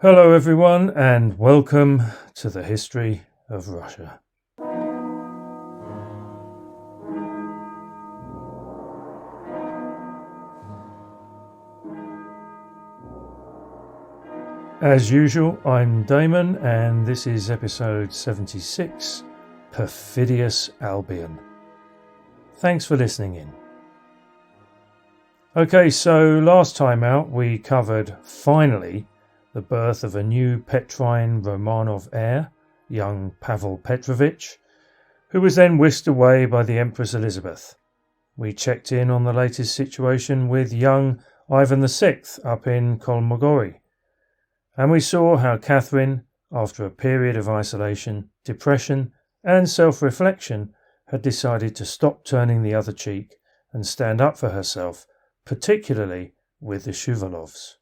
Hello everyone and welcome to the history of Russia. As usual, I'm Damon and this is episode 76, Perfidious Albion. Thanks for listening in. Okay, so last time out we covered, finally, the birth of a new Petrine Romanov heir, young Pavel Petrovich, who was then whisked away by the Empress Elizabeth. We checked in on the latest situation with young Ivan VI up in Kolmogory, and we saw how Catherine, after a period of isolation, depression and self-reflection, had decided to stop turning the other cheek and stand up for herself, particularly with the Shuvalovs.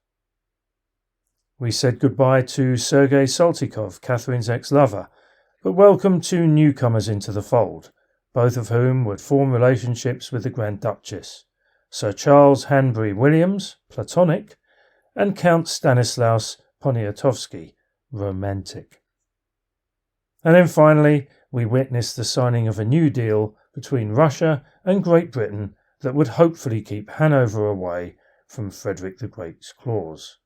We said goodbye to Sergei Saltykov, Catherine's ex-lover, but welcomed two newcomers into the fold, both of whom would form relationships with the Grand Duchess, Sir Charles Hanbury Williams, platonic, and Count Stanislaus Poniatowsky, romantic. And then finally, we witnessed the signing of a new deal between Russia and Great Britain that would hopefully keep Hanover away from Frederick the Great's claws.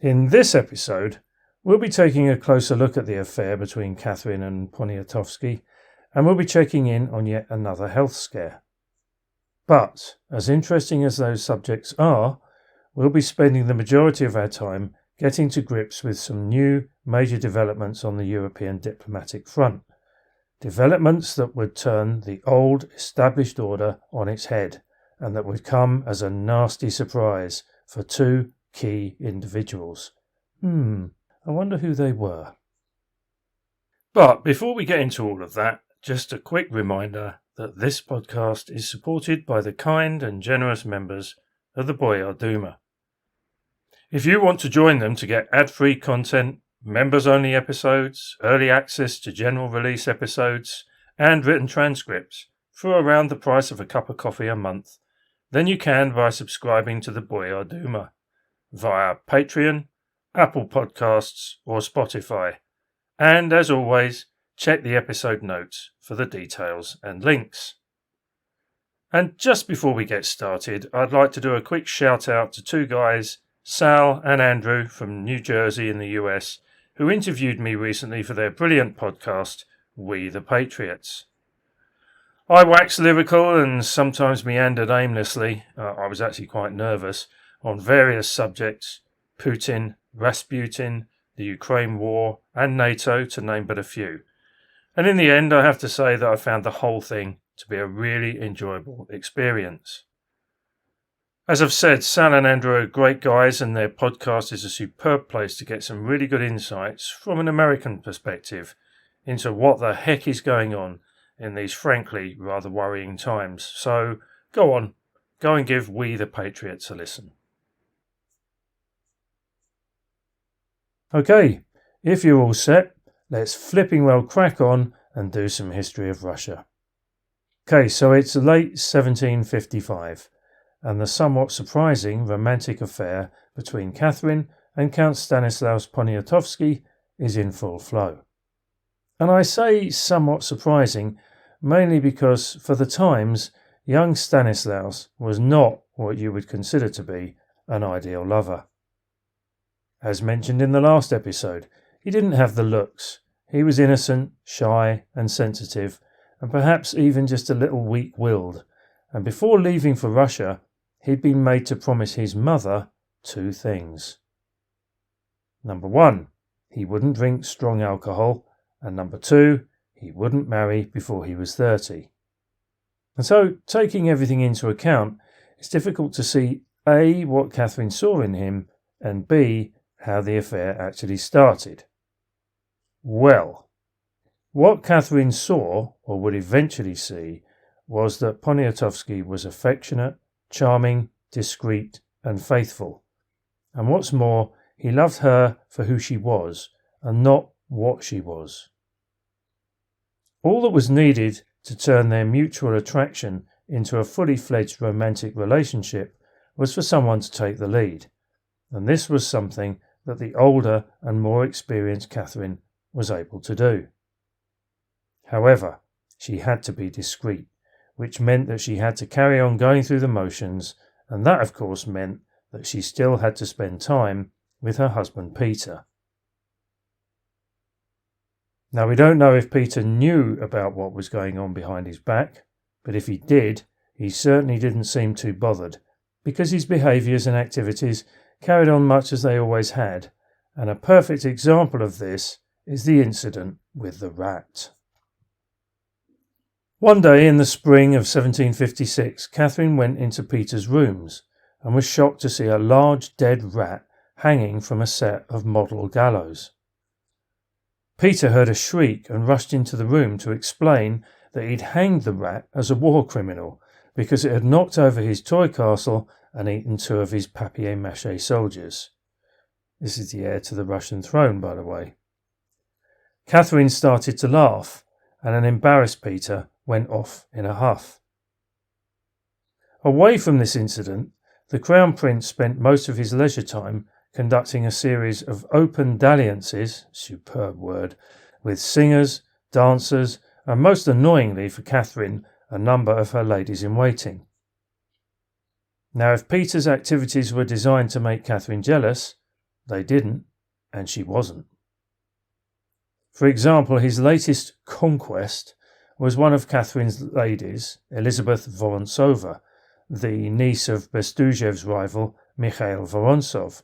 In this episode, we'll be taking a closer look at the affair between Catherine and Poniatowsky, and we'll be checking in on yet another health scare. But, as interesting as those subjects are, we'll be spending the majority of our time getting to grips with some new major developments on the European diplomatic front. Developments that would turn the old established order on its head, and that would come as a nasty surprise for two key individuals. I wonder who they were. But before we get into all of that, just a quick reminder that this podcast is supported by the kind and generous members of the Boyar Duma. If you want to join them to get ad-free content, members-only episodes, early access to general release episodes, and written transcripts for around the price of a cup of coffee a month, then you can by subscribing to the Boyar Duma via Patreon, Apple Podcasts or Spotify. And as always, check the episode notes for the details and links. And just before we get started, I'd like to do a quick shout out to two guys, Sal and Andrew from New Jersey in the US, who interviewed me recently for their brilliant podcast, We the Patriots. I waxed lyrical and sometimes meandered aimlessly. I was actually quite nervous on various subjects: Putin, Rasputin, the Ukraine war, and NATO, to name but a few. And in the end, I have to say that I found the whole thing to be a really enjoyable experience. As I've said, Sal and Andrew are great guys, and their podcast is a superb place to get some really good insights from an American perspective into what the heck is going on in these frankly rather worrying times. So go and give We the Patriots a listen. Okay, if you're all set, let's flipping well crack on and do some history of Russia. Okay, so it's late 1755, and the somewhat surprising romantic affair between Catherine and Count Stanislaus Poniatowsky is in full flow. And I say somewhat surprising mainly because, for the times, young Stanislaus was not what you would consider to be an ideal lover. As mentioned in the last episode, he didn't have the looks. He was innocent, shy and sensitive, and perhaps even just a little weak-willed. And before leaving for Russia, he'd been made to promise his mother two things. Number 1, he wouldn't drink strong alcohol, and number 2, he wouldn't marry before he was 30. And so, taking everything into account, it's difficult to see A, what Catherine saw in him, and B, how the affair actually started. Well, what Catherine saw, or would eventually see, was that Poniatowsky was affectionate, charming, discreet, and faithful. And what's more, he loved her for who she was, and not what she was. All that was needed to turn their mutual attraction into a fully fledged romantic relationship was for someone to take the lead. and this was something that the older and more experienced Catherine was able to do. However, she had to be discreet, which meant that she had to carry on going through the motions, and that of course meant that she still had to spend time with her husband Peter. Now, we don't know if Peter knew about what was going on behind his back, but if he did, he certainly didn't seem too bothered, because his behaviours and activities carried on much as they always had, and a perfect example of this is the incident with the rat. One day in the spring of 1756, Catherine went into Peter's rooms and was shocked to see a large dead rat hanging from a set of model gallows. Peter heard a shriek and rushed into the room to explain that he'd hanged the rat as a war criminal because it had knocked over his toy castle and eaten 2 of his papier-mâché soldiers. This is the heir to the Russian throne, by the way. Catherine started to laugh, and an embarrassed Peter went off in a huff. Away from this incident, the Crown Prince spent most of his leisure time conducting a series of open dalliances, superb word, with singers, dancers, and most annoyingly for Catherine, a number of her ladies-in-waiting. Now, if Peter's activities were designed to make Catherine jealous, they didn't, and she wasn't. For example, his latest conquest was one of Catherine's ladies, Elizabeth Vorontsova, the niece of Bestuzhev's rival Mikhail Vorontsov,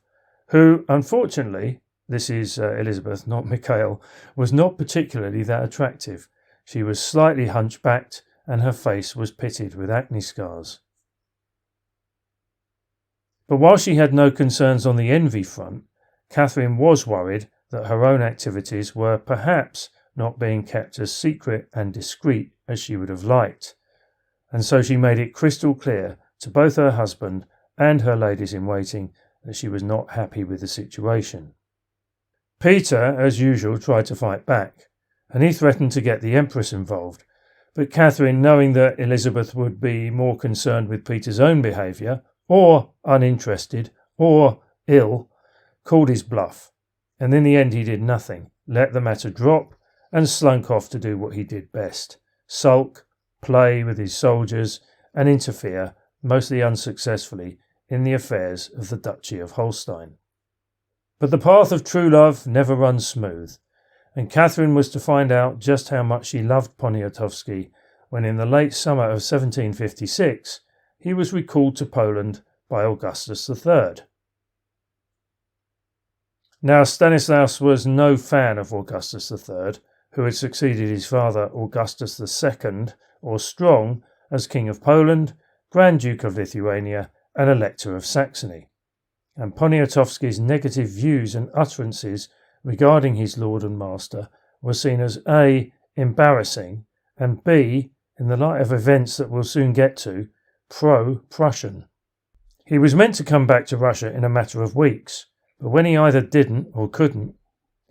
who, unfortunately, this is Elizabeth, not Mikhail, was not particularly that attractive. She was slightly hunchbacked, and her face was pitted with acne scars. But while she had no concerns on the envy front, Catherine was worried that her own activities were perhaps not being kept as secret and discreet as she would have liked, and so she made it crystal clear to both her husband and her ladies-in-waiting that she was not happy with the situation. Peter, as usual, tried to fight back, and he threatened to get the Empress involved, but Catherine, knowing that Elizabeth would be more concerned with Peter's own behaviour, or uninterested, or ill, called his bluff, and in the end he did nothing, let the matter drop, and slunk off to do what he did best: sulk, play with his soldiers, and interfere, mostly unsuccessfully, in the affairs of the Duchy of Holstein. But the path of true love never runs smooth, and Catherine was to find out just how much she loved Poniatowsky when in the late summer of 1756 he was recalled to Poland by Augustus III. Now, Stanislaus was no fan of Augustus III, who had succeeded his father Augustus II, or Strong, as King of Poland, Grand Duke of Lithuania, and Elector of Saxony, and Poniatowski's negative views and utterances regarding his lord and master were seen as A, embarrassing, and B, in the light of events that we'll soon get to, pro-Prussian. He was meant to come back to Russia in a matter of weeks, but when he either didn't or couldn't,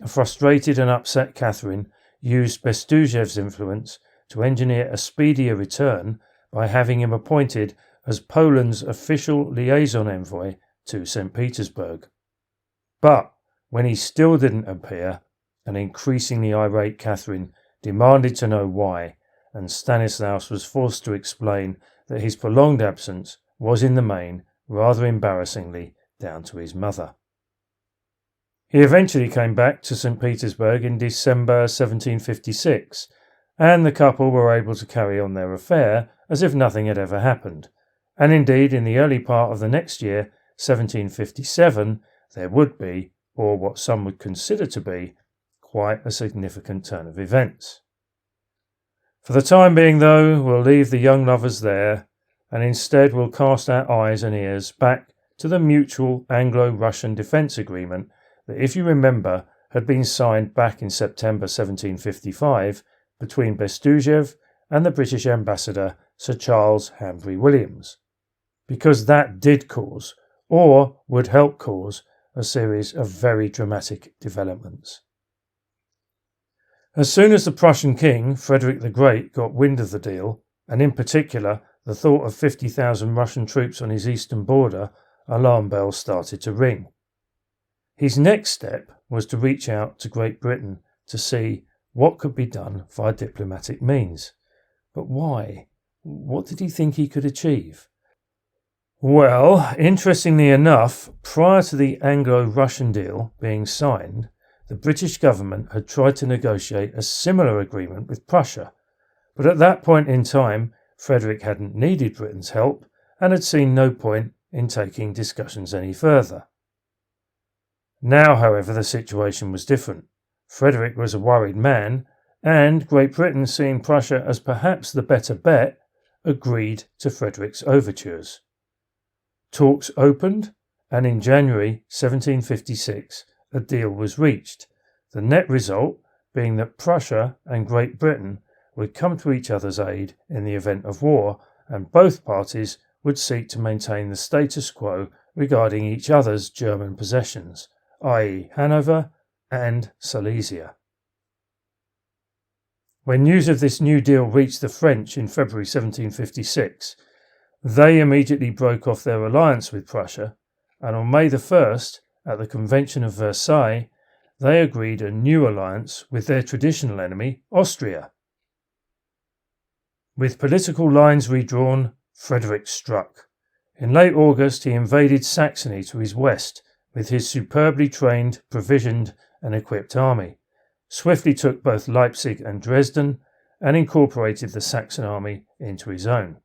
a frustrated and upset Catherine used Bestuzhev's influence to engineer a speedier return by having him appointed as Poland's official liaison envoy to St. Petersburg. But when he still didn't appear, an increasingly irate Catherine demanded to know why, and Stanislaus was forced to explain that his prolonged absence was in the main, rather embarrassingly, down to his mother. He eventually came back to St. Petersburg in December 1756, and the couple were able to carry on their affair as if nothing had ever happened. And indeed, in the early part of the next year, 1757, there would be, or what some would consider to be, quite a significant turn of events. For the time being, though, we'll leave the young lovers there, and instead we'll cast our eyes and ears back to the mutual Anglo-Russian defence agreement that, if you remember, had been signed back in September 1755 between Bestuzhev and the British ambassador Sir Charles Hanbury-Williams, because that did cause, or would help cause, a series of very dramatic developments. As soon as the Prussian king, Frederick the Great, got wind of the deal, and in particular the thought of 50,000 Russian troops on his eastern border, alarm bells started to ring. His next step was to reach out to Great Britain to see what could be done via diplomatic means. But why? What did he think he could achieve? Well, interestingly enough, prior to the Anglo-Russian deal being signed, the British government had tried to negotiate a similar agreement with Prussia. But at that point in time, Frederick hadn't needed Britain's help and had seen no point in taking discussions any further. Now, however, the situation was different. Frederick was a worried man, and Great Britain, seeing Prussia as perhaps the better bet, agreed to Frederick's overtures. Talks opened, and in January 1756 a deal was reached, the net result being that Prussia and Great Britain would come to each other's aid in the event of war, and both parties would seek to maintain the status quo regarding each other's German possessions, i.e. Hanover and Silesia. When news of this new deal reached the French in February 1756, they immediately broke off their alliance with Prussia, and on May the 1st, at the Convention of Versailles, they agreed a new alliance with their traditional enemy, Austria. With political lines redrawn, Frederick struck. In late August, he invaded Saxony to his west with his superbly trained, provisioned and equipped army, swiftly took both Leipzig and Dresden, and incorporated the Saxon army into his own.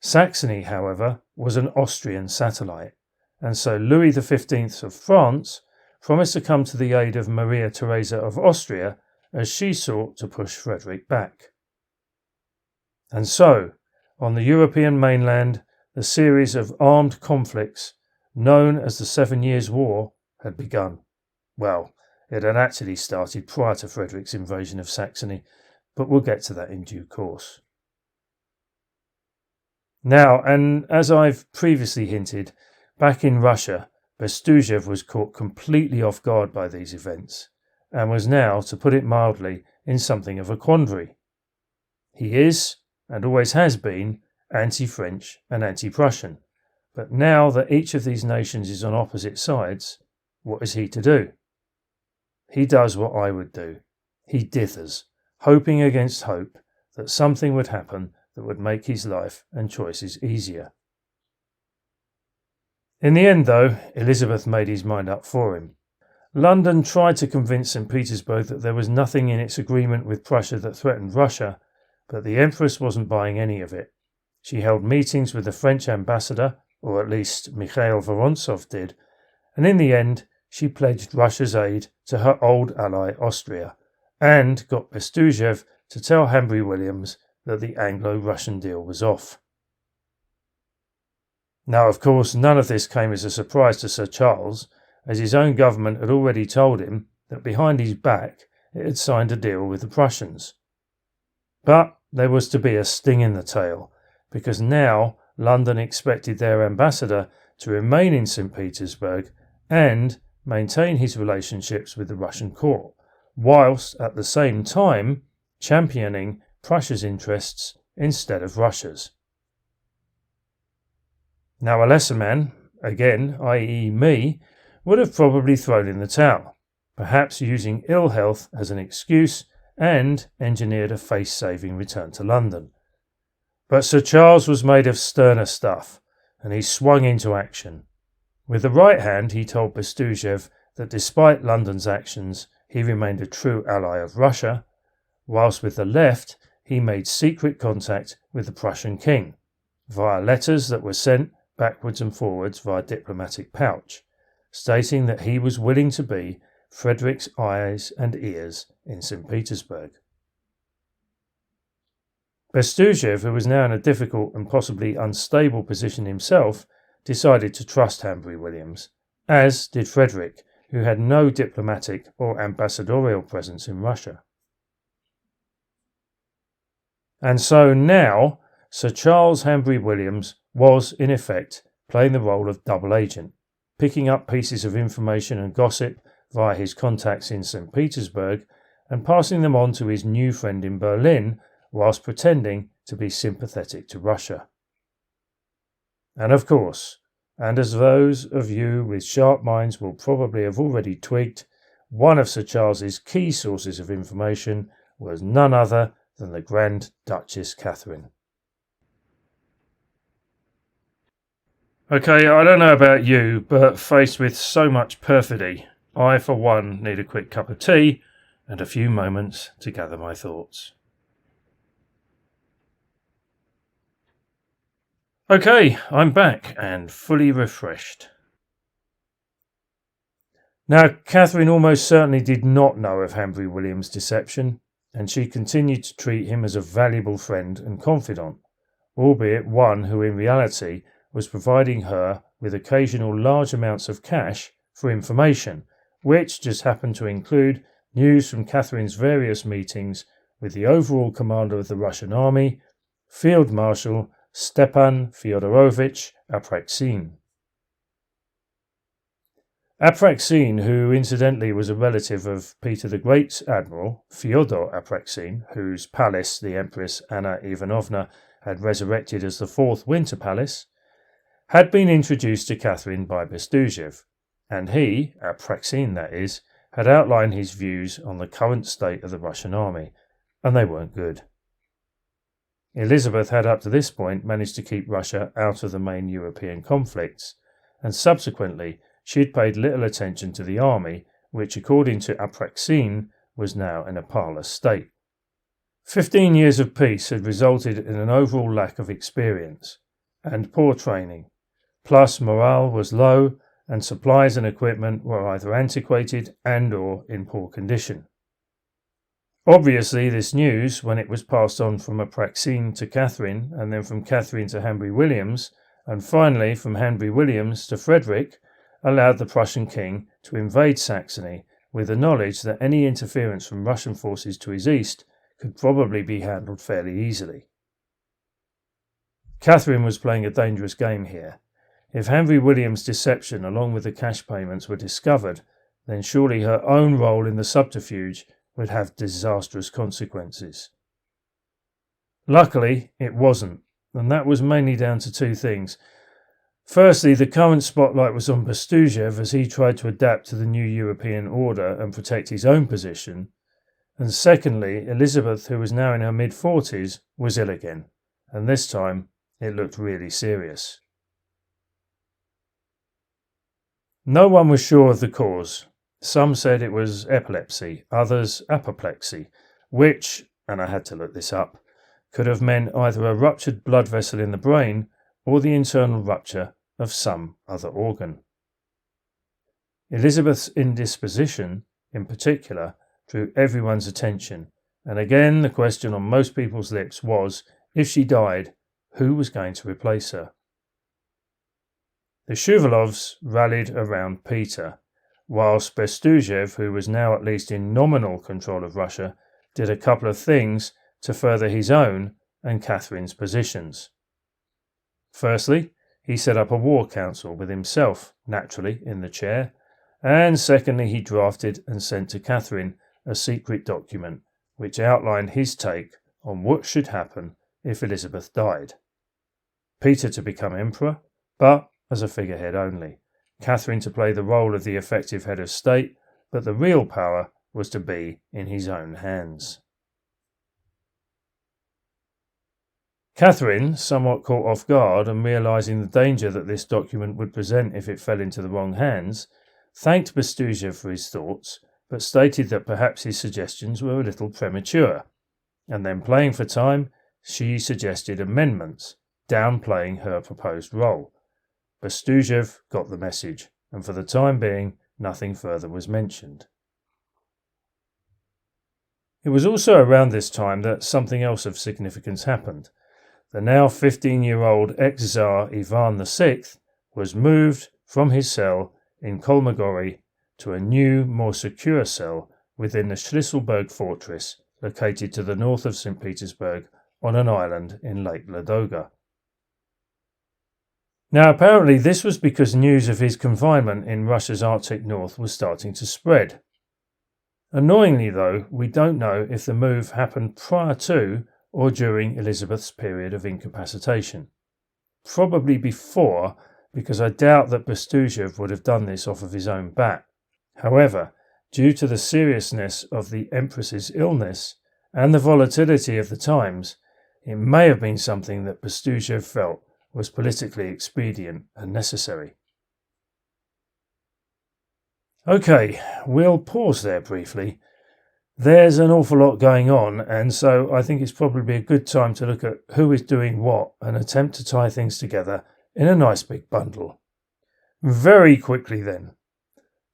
Saxony, however, was an Austrian satellite, and so Louis XV of France promised to come to the aid of Maria Theresa of Austria as she sought to push Frederick back. And so, on the European mainland, the series of armed conflicts known as the 7 Years' War had begun. Well, it had actually started prior to Frederick's invasion of Saxony, but we'll get to that in due course. Now, and as I've previously hinted, back in Russia, Bestuzhev was caught completely off guard by these events, and was now, to put it mildly, in something of a quandary. He is, and always has been, anti-French and anti-Prussian, but now that each of these nations is on opposite sides, what is he to do? He does what I would do. He dithers, hoping against hope that something would happen that would make his life and choices easier. In the end, though, Elizabeth made his mind up for him. London tried to convince St. Petersburg that there was nothing in its agreement with Prussia that threatened Russia, but the Empress wasn't buying any of it. She held meetings with the French ambassador, or at least Mikhail Vorontsov did, and in the end she pledged Russia's aid to her old ally Austria, and got Bestuzhev to tell Hanbury Williams that the Anglo-Russian deal was off. Now, of course, none of this came as a surprise to Sir Charles, as his own government had already told him that behind his back it had signed a deal with the Prussians. But there was to be a sting in the tail, because now London expected their ambassador to remain in St. Petersburg and maintain his relationships with the Russian court, whilst at the same time championing Prussia's interests instead of Russia's. Now a lesser man, again, i.e. me, would have probably thrown in the towel, perhaps using ill health as an excuse, and engineered a face-saving return to London. But Sir Charles was made of sterner stuff, and he swung into action. With the right hand he told Bestuzhev that despite London's actions he remained a true ally of Russia, whilst with the left he made secret contact with the Prussian king, via letters that were sent backwards and forwards via diplomatic pouch, stating that he was willing to be Frederick's eyes and ears in St. Petersburg. Bestuzhev, who was now in a difficult and possibly unstable position himself, decided to trust Hanbury Williams, as did Frederick, who had no diplomatic or ambassadorial presence in Russia. And so now Sir Charles Hanbury Williams was, in effect, playing the role of double agent, picking up pieces of information and gossip via his contacts in St. Petersburg and passing them on to his new friend in Berlin, whilst pretending to be sympathetic to Russia. And of course, and as those of you with sharp minds will probably have already twigged, one of Sir Charles's key sources of information was none other than the Grand Duchess Catherine. Okay, I don't know about you, but faced with so much perfidy, I for one need a quick cup of tea and a few moments to gather my thoughts. Okay, I'm back and fully refreshed. Now, Catherine almost certainly did not know of Hanbury Williams' deception, and she continued to treat him as a valuable friend and confidant, albeit one who in reality was providing her with occasional large amounts of cash for information, which just happened to include news from Catherine's various meetings with the overall commander of the Russian army, Field Marshal Stepan Fyodorovich Apraksin. Apraksin, who incidentally was a relative of Peter the Great's admiral, Fyodor Apraksin, whose palace the Empress Anna Ivanovna had resurrected as the Fourth Winter Palace, had been introduced to Catherine by Bestuzhev, and he, Apraksin that is, had outlined his views on the current state of the Russian army, and they weren't good. Elizabeth had up to this point managed to keep Russia out of the main European conflicts, and subsequently she had paid little attention to the army, which according to Apraksin was now in a parlous state. 15 years of peace had resulted in an overall lack of experience and poor training, plus morale was low and supplies and equipment were either antiquated and or in poor condition. Obviously, this news, when it was passed on from Apraksin to Catherine, and then from Catherine to Hanbury Williams, and finally from Hanbury Williams to Frederick, allowed the Prussian king to invade Saxony with the knowledge that any interference from Russian forces to his east could probably be handled fairly easily. Catherine was playing a dangerous game here. If Hanbury Williams' deception along with the cash payments were discovered, then surely her own role in the subterfuge would have disastrous consequences. Luckily, it wasn't, and that was mainly down to two things. Firstly, the current spotlight was on Bestuzhev as he tried to adapt to the new European order and protect his own position, and secondly, Elizabeth, who was now in her mid-40s, was ill again, and this time it looked really serious. No one was sure of the cause. Some said it was epilepsy, others apoplexy, which, and I had to look this up, could have meant either a ruptured blood vessel in the brain or the internal rupture of some other organ. Elizabeth's indisposition, in particular, drew everyone's attention, and again the question on most people's lips was, if she died, who was going to replace her? The Shuvalovs rallied around Peter, whilst Bestuzhev, who was now at least in nominal control of Russia, did a couple of things to further his own and Catherine's positions. Firstly, he set up a war council with himself, naturally, in the chair, and secondly he drafted and sent to Catherine a secret document which outlined his take on what should happen if Elizabeth died. Peter to become emperor, but as a figurehead only. Catherine to play the role of the effective head of state, but the real power was to be in his own hands. Catherine, somewhat caught off guard and realising the danger that this document would present if it fell into the wrong hands, thanked Bestuzhev for his thoughts, but stated that perhaps his suggestions were a little premature, and then playing for time, she suggested amendments, downplaying her proposed role. Bestuzhev got the message, and for the time being, nothing further was mentioned. It was also around this time that something else of significance happened. The now 15-year-old ex-Tsar Ivan VI was moved from his cell in Kolmogory to a new, more secure cell within the Shlisselburg fortress located to the north of St. Petersburg on an island in Lake Ladoga. Now, apparently this was because news of his confinement in Russia's Arctic north was starting to spread. Annoyingly, though, we don't know if the move happened prior to or during Elizabeth's period of incapacitation. Probably before, because I doubt that Bestuzhev would have done this off of his own bat. However, due to the seriousness of the Empress's illness and the volatility of the times, it may have been something that Bestuzhev felt was politically expedient and necessary. Okay, we'll pause there briefly. There's an awful lot going on, and so I think it's probably a good time to look at who is doing what and attempt to tie things together in a nice big bundle. Very quickly then.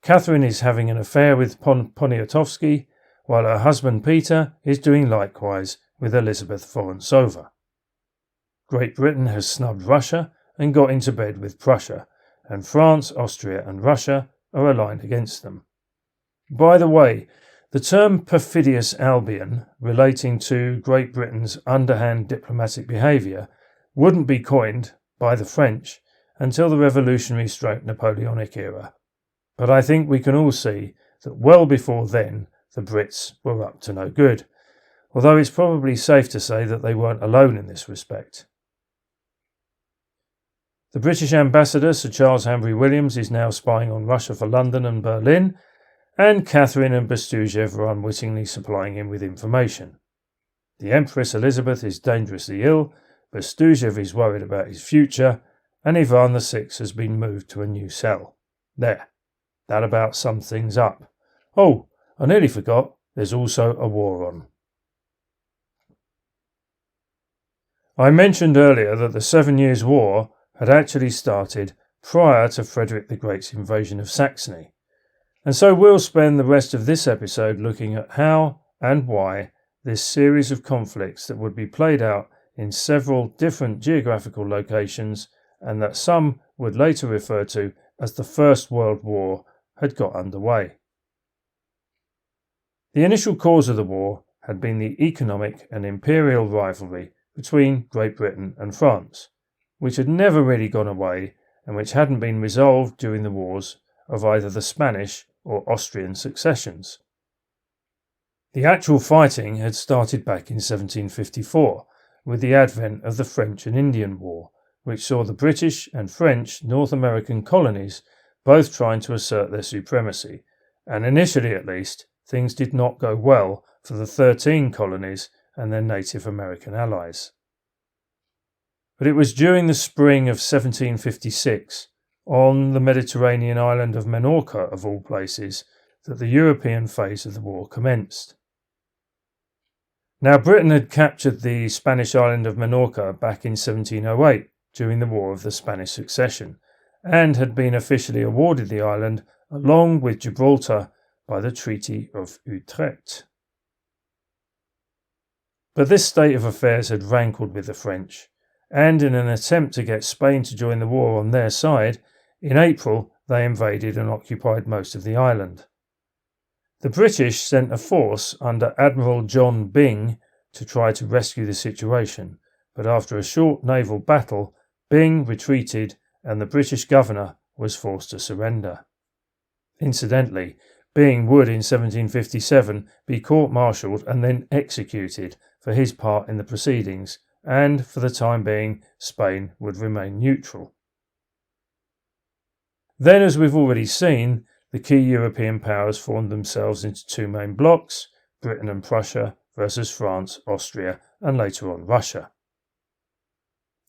Catherine is having an affair with Poniatowsky, while her husband Peter is doing likewise with Elizabeth Vorontsova. Great Britain has snubbed Russia and got into bed with Prussia, and France, Austria and Russia are aligned against them. By the way, the term Perfidious Albion, relating to Great Britain's underhand diplomatic behaviour, wouldn't be coined by the French until the revolutionary/Napoleonic era. But I think we can all see that well before then the Brits were up to no good, although it's probably safe to say that they weren't alone in this respect. The British ambassador, Sir Charles Hanbury-Williams, is now spying on Russia for London and Berlin, and Catherine and Bestuzhev are unwittingly supplying him with information. The Empress Elizabeth is dangerously ill, Bestuzhev is worried about his future, and Ivan VI has been moved to a new cell. There, that about sums things up. Oh, I nearly forgot, there's also a war on. I mentioned earlier that the 7 Years' War had actually started prior to Frederick the Great's invasion of Saxony, and so we'll spend the rest of this episode looking at how and why this series of conflicts that would be played out in several different geographical locations, and that some would later refer to as the First World War, had got underway. The initial cause of the war had been the economic and imperial rivalry between Great Britain and France, which had never really gone away and which hadn't been resolved during the wars of either the Spanish or Austrian successions. The actual fighting had started back in 1754 with the advent of the French and Indian War, which saw the British and French North American colonies both trying to assert their supremacy, and initially at least things did not go well for the 13 colonies and their Native American allies. But it was during the spring of 1756, on the Mediterranean island of Menorca of all places, that the European phase of the war commenced. Now, Britain had captured the Spanish island of Menorca back in 1708 during the War of the Spanish Succession, and had been officially awarded the island along with Gibraltar by the Treaty of Utrecht. But this state of affairs had rankled with the French, and in an attempt to get Spain to join the war on their side, in April they invaded and occupied most of the island. The British sent a force under Admiral John Byng to try to rescue the situation, but after a short naval battle, Byng retreated and the British governor was forced to surrender. Incidentally, Byng would in 1757 be court-martialed and then executed for his part in the proceedings, and for the time being Spain would remain neutral. Then, as we've already seen, the key European powers formed themselves into two main blocks, Britain and Prussia versus France, Austria, and later on Russia.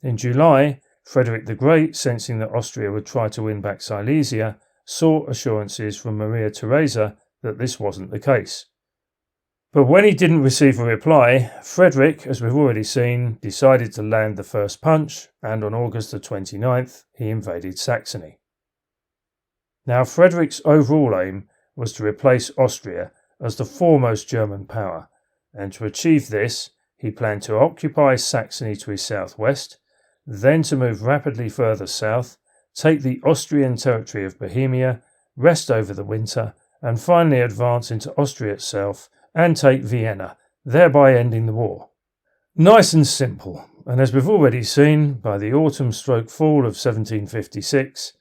In July, Frederick the Great, sensing that Austria would try to win back Silesia, sought assurances from Maria Theresa that this wasn't the case. But when he didn't receive a reply, Frederick, as we've already seen, decided to land the first punch, and on August the 29th, he invaded Saxony. Now, Frederick's overall aim was to replace Austria as the foremost German power, and to achieve this, he planned to occupy Saxony to his southwest, then to move rapidly further south, take the Austrian territory of Bohemia, rest over the winter, and finally advance into Austria itself and take Vienna, thereby ending the war. Nice and simple, and as we've already seen, by the autumn/fall of 1756,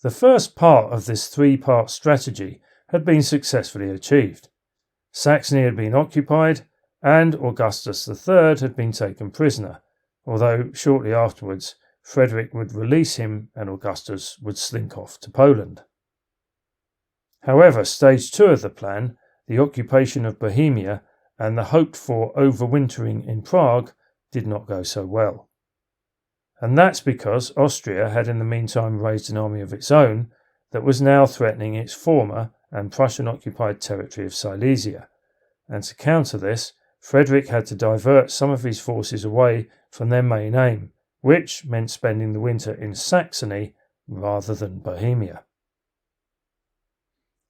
the first part of this three-part strategy had been successfully achieved. Saxony had been occupied, and Augustus III had been taken prisoner, although shortly afterwards Frederick would release him and Augustus would slink off to Poland. However, stage 2 of the plan, the occupation of Bohemia and the hoped-for overwintering in Prague, did not go so well. And that's because Austria had in the meantime raised an army of its own that was now threatening its former and Prussian-occupied territory of Silesia. And to counter this, Frederick had to divert some of his forces away from their main aim, which meant spending the winter in Saxony rather than Bohemia.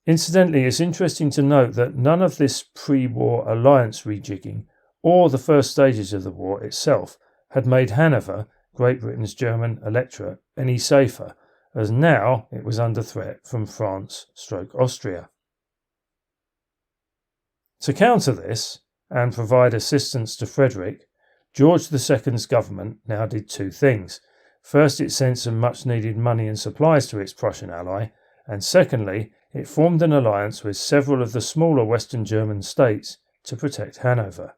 Incidentally, it's interesting to note that none of this pre-war alliance rejigging or the first stages of the war itself had made Hanover, Great Britain's German electorate, any safer, as now it was under threat from France/Austria. To counter this, and provide assistance to Frederick, George II's government now did two things. First, it sent some much-needed money and supplies to its Prussian ally, and secondly, it formed an alliance with several of the smaller Western German states to protect Hanover.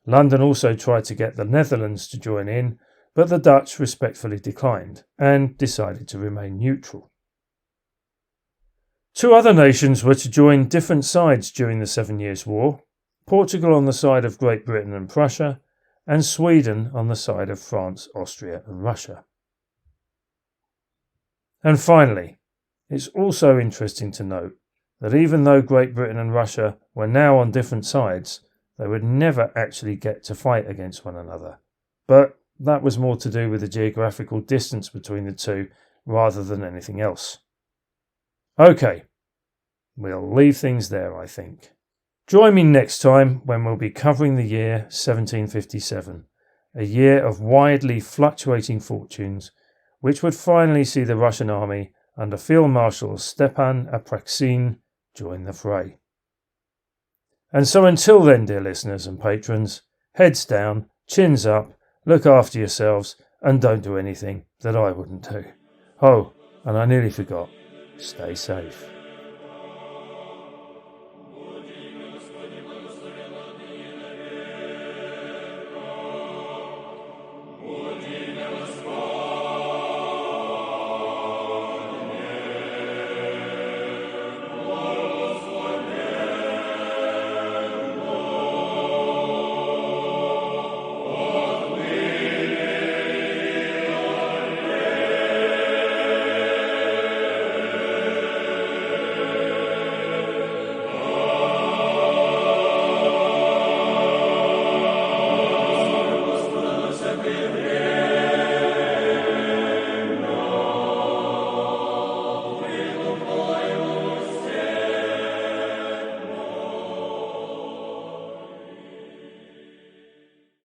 London also tried to get the Netherlands to join in, but the Dutch respectfully declined and decided to remain neutral. Two other nations were to join different sides during the 7 Years' War, Portugal on the side of Great Britain and Prussia, and Sweden on the side of France, Austria and Russia. And finally, it's also interesting to note that even though Great Britain and Russia were now on different sides, they would never actually get to fight against one another. But that was more to do with the geographical distance between the two rather than anything else. Okay, we'll leave things there, I think. Join me next time when we'll be covering the year 1757, a year of widely fluctuating fortunes, which would finally see the Russian army under Field Marshal Stepan Apraxin join the fray. And so until then, dear listeners and patrons, heads down, chins up, look after yourselves, and don't do anything that I wouldn't do. Oh, and I nearly forgot, stay safe.